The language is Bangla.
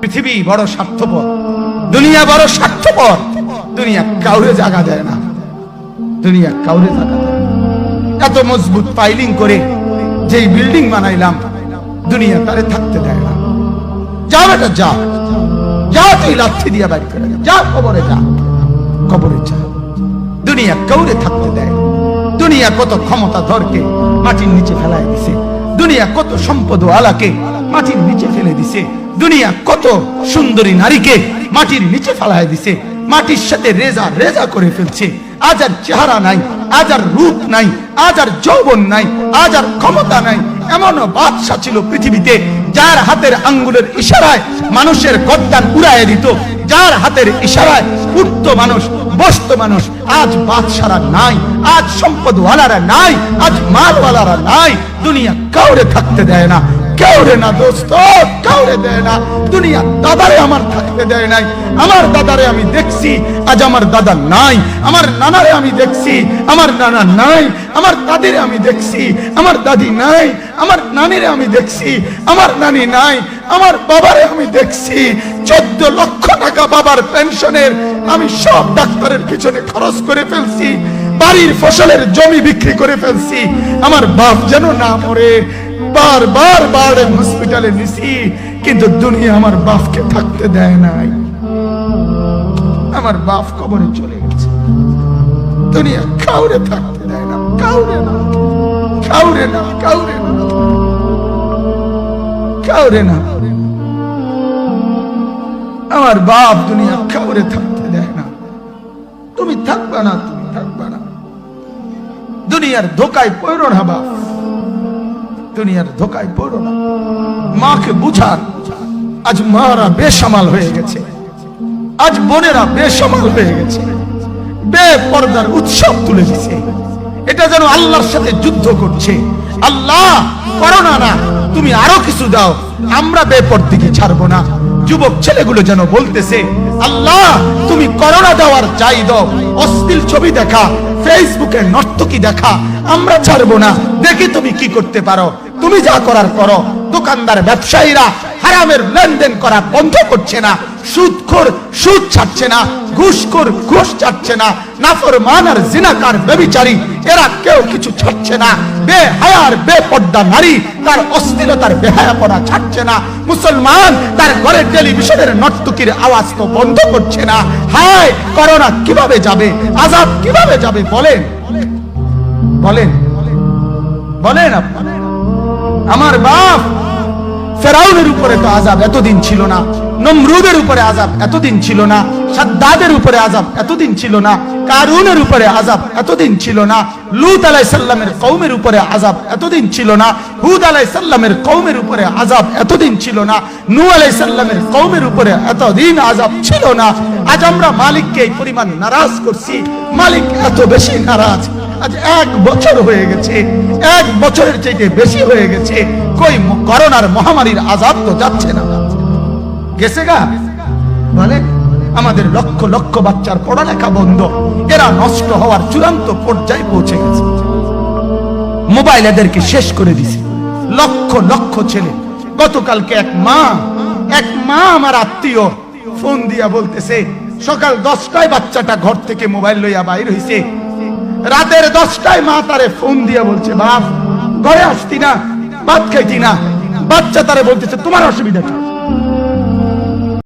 পৃথিবী বড় স্বার্থপর, দুনিয়া বড় স্বার্থপর। দুনিয়া কাউরে জায়গা দেয় না, দুনিয়া কাউরে জায়গা দেয় না। এত মজবুত ফাইলিং করে যেই বিল্ডিং বানাইলাম, দুনিয়া তারে থাকতে দেয় না। যা বেটা যা, যা তুই লাথি দিয়া বাড়ি করে যা, কবরে যা, কবরে যা। দুনিয়া কাউরে থাকতে দেয়। দুনিয়া কত ক্ষমতা ধরকে মাটির নিচে ফেলায় দিছে, দুনিয়া কত সম্পদ আলাকে মাটির নিচে ফেলে দিছে, দুনিয়া কত সুন্দরী নারীকে মাটির নিচে ফেলায় দিছে, মাটির সাথে রেজা রেজা করে ফেলছে। আজ আর চেহারা নাই, আজ আর রূপ নাই, আজ আর যৌবন নাই, আজ আর ক্ষমতা নাই। এমন বাদশা ছিল পৃথিবীতে যার হাতের আঙ্গুলের ইশারায় মানুষের গর্দান উড়াইয়া দিত, যার হাতের ইশারায় উঠত মানুষ, বসত মানুষ। আজ বাদশারা নাই, আজ সম্পদওয়ালারা নাই, আজ মালওয়ালারা নাই। দুনিয়া কাউরে থাকতে দেয় না, কাউরে না দোস্ত, কাউরে দেয় না। দুনিয়া দাদারে আমার থাকতে দেয় নাই। আমার দাদারে আমি দেখছি, আজ আমার দাদা নাই। আমার নানারে আমি দেখছি, আমার নানা নাই। আমার দাদিরে আমি দেখছি, আমার দাদি নাই। আমার নানিরে আমি দেখছি, আমার নানি নাই। আমার বাবারে আমি দেখছি, 14 লক্ষ টাকা বাবার পেনশনের আমি সব ডাক্তারের পিছনে খরচ করে ফেলছি, বাড়ির ফসলের জমি বিক্রি করে ফেলছি। আমার বাপ যেন না মরে বারবার বারে হসপিটালে নিছি, কিন্তু দুনিয়া আমার বাপকে থাকতে দেয় নাই। আমার বাপ কবরে চলে গেছে। দুনিয়া কাউরে থাকতে দেয় না, কাউরে না, কাউরে না, কাউরে না, কাউরে না। আমার বাপ দুনিয়া কাউরে থাকতে দেয় না। তুমি থাকবা না, তুমি থাকবা না। দুনিয়ার ধোকায় পড়ো না বাপ, দুনিয়ার ধোকায় পড়ো না। মাকে বুঝান, আজ মারা বেসামাল হয়ে গেছে, আজ বোনেরা বেসামাল হয়ে গেছে, বেপরদার উৎসব তুলে দিছে। এটা যেন আল্লাহর সাথে যুদ্ধ করছে। আল্লাহ করোনা না, তুমি আরো কিছু দাও, আমরা বেপরদিকে ছাড়বো না। যুবক ছেলেগুলো যেন বলতেছে, আল্লাহ তুমি করোনা দেওয়ার চাই দাও, অশ্লীল ছবি দেখা, ফেসবুকে নর্তকী দেখা আমরা ছাড়বো না। দেখি তুমি কি করতে পারো, তুমি যা করার করো। দোকানদার ব্যবসায়ীরা হারামের লেনদেন করা বন্ধ করছে না, সুদখোর সুদ ছাড়ছে না, ঘুষখোর ঘুষ ছাড়ছে না, নাফরমান আর জিনাকার ব্যভিচারী এরা কেউ কিছু ছাড়ছে না। বেহায়ার বেপর্দা নারী তার অশ্লীলতার বেহায়াপনা ছাড়ছে না। মুসলমান তার ঘরের টেলিভিশনের নর্তকীর আওয়াজ তো বন্ধ করছে না। হায় করোনা কিভাবে যাবে, আযাব কিভাবে যাবে বলেন, বলেন, বলেন আপনারা। আমার বাপ ফেরাউনের উপরে তো আযাব এতদিন ছিল না, নমরুদের উপরে আযাব এতদিন ছিল না, সাদ্দাদের উপরে আযাব এতদিন ছিল না, কারুনের উপরে আযাব এতদিন ছিল না, লূত আলাইহিস সালামের কওমের উপরে আযাব এতদিন ছিল না, হুদ আলাইহিস সালামের কওমের উপরে আযাব এতদিন ছিল না, নূহ আলাইহিস সালামের কওমের উপরে এতদিন আযাব ছিল না। আজ আমরা মালিককে এই পরিমাণ নারাজ করছি, মালিক এত বেশি নারাজ। আজ 1 বছর হয়ে গেছে, 1 বছরের চাইতে বেশি হয়ে গেছে, কই করোনার মহামারীর আযাব তো যাচ্ছে না, গেছে গা বলে। আমাদের লক্ষ লক্ষ বাচ্চার পড়ালেখা বন্ধ, এরা নষ্ট হওয়ার চূড়ান্ত পর্যায়ে পৌঁছে গেছে। মোবাইল এদেরকে শেষ করে দিছে, লক্ষ লক্ষ ছেলে। গতকালকে এক মা আমার আত্মীয় ফোন দিয়া বলতেছে, সকাল 10টায় বাচ্চাটা ঘর থেকে মোবাইল লইয়া বাইর হইছে, রাতের 10টায় মা তারে ফোন দিয়া বলছে, বাপ ঘরে আসতি না, ভাত খাইতি না। বাচ্চা তারে বলতেছে, তোমার অসুবিধা কি?